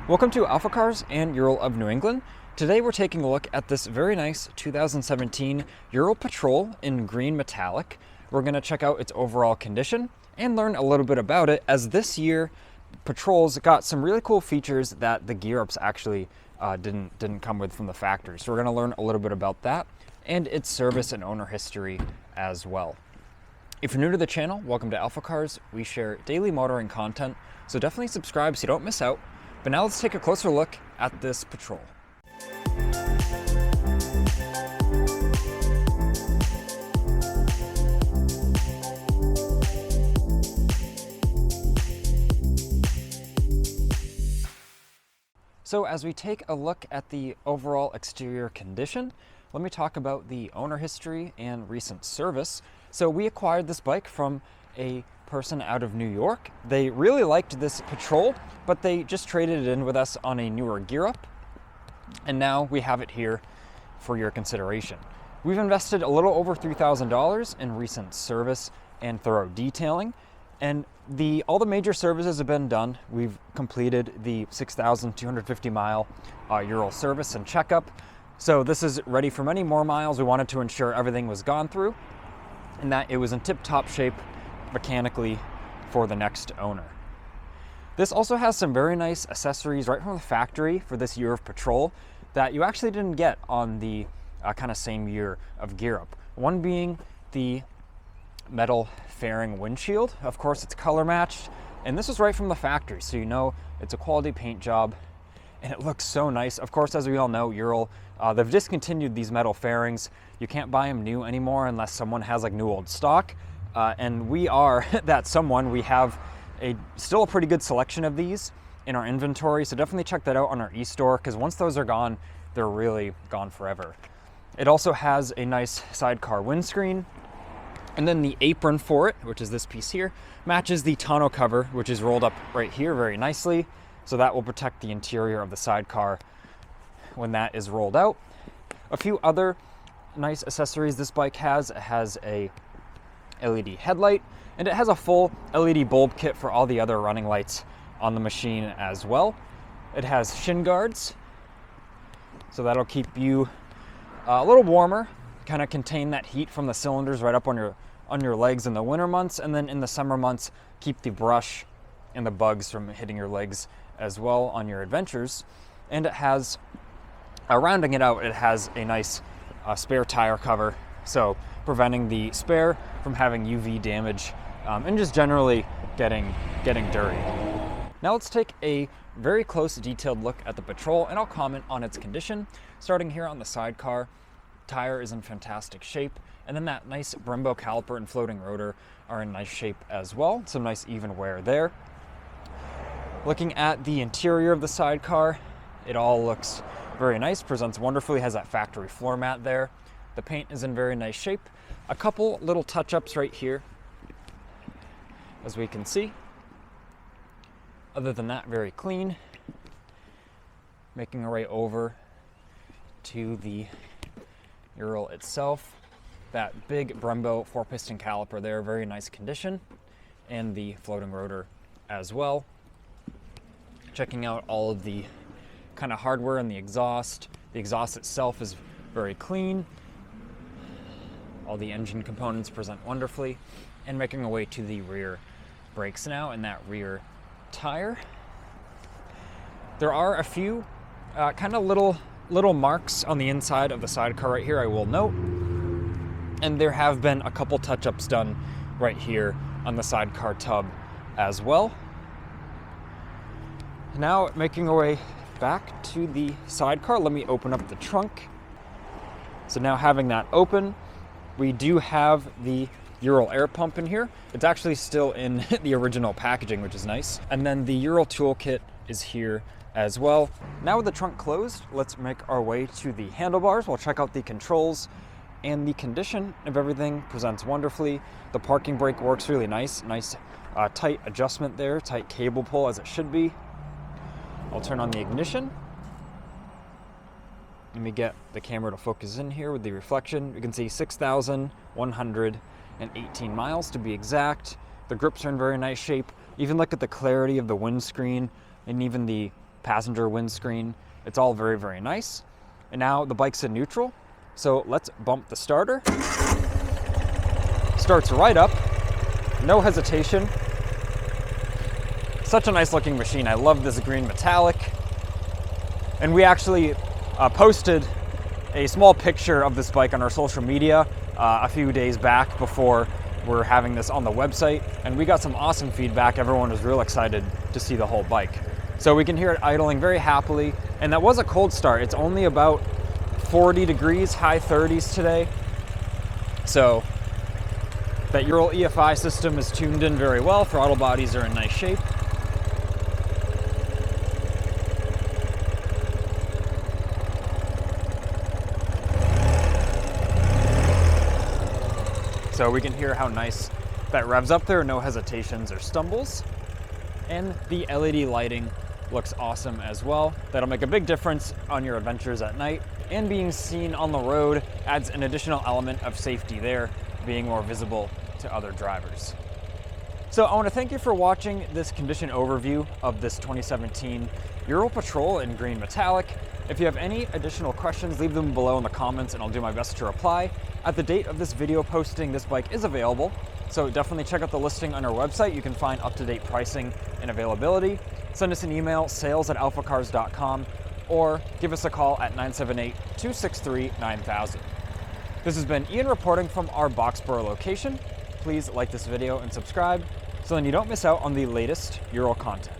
Welcome to AlphaCars and Ural of New England. Today we're taking a look at this very nice 2017 Ural Patrol in green metallic. We're going to check out its overall condition and learn a little bit about it, as this year Patrols got some really cool features that the gear ups actually didn't come with from the factory. So we're going to learn a little bit about that and its service and owner history as well. If you're new to the channel, welcome to AlphaCars. We share daily motoring content, so definitely subscribe so you don't miss out. But now let's take a closer look at this Patrol. So as we take a look at the overall exterior condition, let me talk about the owner history and recent service. So we acquired this bike from a person out of New York. They really liked this Patrol, but they just traded it in with us on a newer gear up, and now we have it here for your consideration. We've invested a little over $3,000 in recent service and thorough detailing, and all the major services have been done. We've completed the 6,250 mile Ural service and checkup, so this is ready for many more miles. We wanted to ensure everything was gone through and that it was in tip-top shape mechanically for the next owner. This also has some very nice accessories right from the factory for this year of Patrol that you actually didn't get on the kind of same year of gear up. One being the metal fairing windshield. Of course, it's color matched, and this was right from the factory, so you know it's a quality paint job and it looks so nice. Of course, as we all know, Ural, they've discontinued these metal fairings. You can't buy them new anymore unless someone has like new old stock. And we are that someone. We have still a pretty good selection of these in our inventory, so definitely check that out on our e-store, because once those are gone, they're really gone forever. It also has a nice sidecar windscreen, and then the apron for it, which is this piece here, matches the tonneau cover, which is rolled up right here very nicely, so that will protect the interior of the sidecar when that is rolled out. A few other nice accessories this bike has. It has a LED headlight, and it has a full LED bulb kit for all the other running lights on the machine as well. It has shin guards, so that'll keep you a little warmer, kind of contain that heat from the cylinders right up on your legs in the winter months, and then in the summer months keep the brush and the bugs from hitting your legs as well on your adventures. And it has, rounding it out, it has a nice spare tire cover, so preventing the spare from having UV damage and just generally getting dirty. Now let's take a very close detailed look at the Patrol, and I'll comment on its condition. Starting here on the sidecar, tire is in fantastic shape, and then that nice Brembo caliper and floating rotor are in nice shape as well. Some nice even wear there. Looking at the interior of the sidecar, it all looks very nice, presents wonderfully, has that factory floor mat there. The paint is in very nice shape. A couple little touch-ups right here, as we can see. Other than that, very clean. Making our way over to the Ural itself. That big Brembo 4-piston caliper there, very nice condition, and the floating rotor as well. Checking out all of the kind of hardware and the exhaust. The exhaust itself is very clean. All the engine components present wonderfully, and making our way to the rear brakes now and that rear tire. There are a few kind of little marks on the inside of the sidecar right here, I will note, and there have been a couple touch-ups done right here on the sidecar tub as well. Now making our way back to the sidecar, let me open up the trunk. So now having that open, we do have the Ural air pump in here. It's actually still in the original packaging, which is nice. And then the Ural toolkit is here as well. Now with the trunk closed, let's make our way to the handlebars. We'll check out the controls, and the condition of everything presents wonderfully. The parking brake works really nice. Nice tight adjustment there, tight cable pull as it should be. I'll turn on the ignition. Let me get the camera to focus in here with the reflection. You can see 6,118 miles to be exact. The grips are in very nice shape. Even look at the clarity of the windscreen and even the passenger windscreen. It's all very, very nice. And now the bike's in neutral, so let's bump the starter. Starts right up, no hesitation. Such a nice looking machine. I love this green metallic. And we actually posted a small picture of this bike on our social media a few days back before we're having this on the website, and we got some awesome feedback. Everyone was real excited to see the whole bike. So we can hear it idling very happily, and that was a cold start. It's only about 40 degrees, high 30s today. So that Ural EFI system is tuned in very well. Throttle bodies are in nice shape. So we can hear how nice that revs up there, no hesitations or stumbles. And the LED lighting looks awesome as well. That'll make a big difference on your adventures at night, and being seen on the road adds an additional element of safety there, being more visible to other drivers. So I want to thank you for watching this condition overview of this 2017 Ural Patrol in green metallic. If you have any additional questions, leave them below in the comments and I'll do my best to reply. At the date of this video posting, this bike is available, so definitely check out the listing on our website. You can find up-to-date pricing and availability. Send us an email, sales@alphacars.com, or give us a call at 978-263-9000. This has been Ian reporting from our Boxborough location. Please like this video and subscribe so then you don't miss out on the latest Ural content.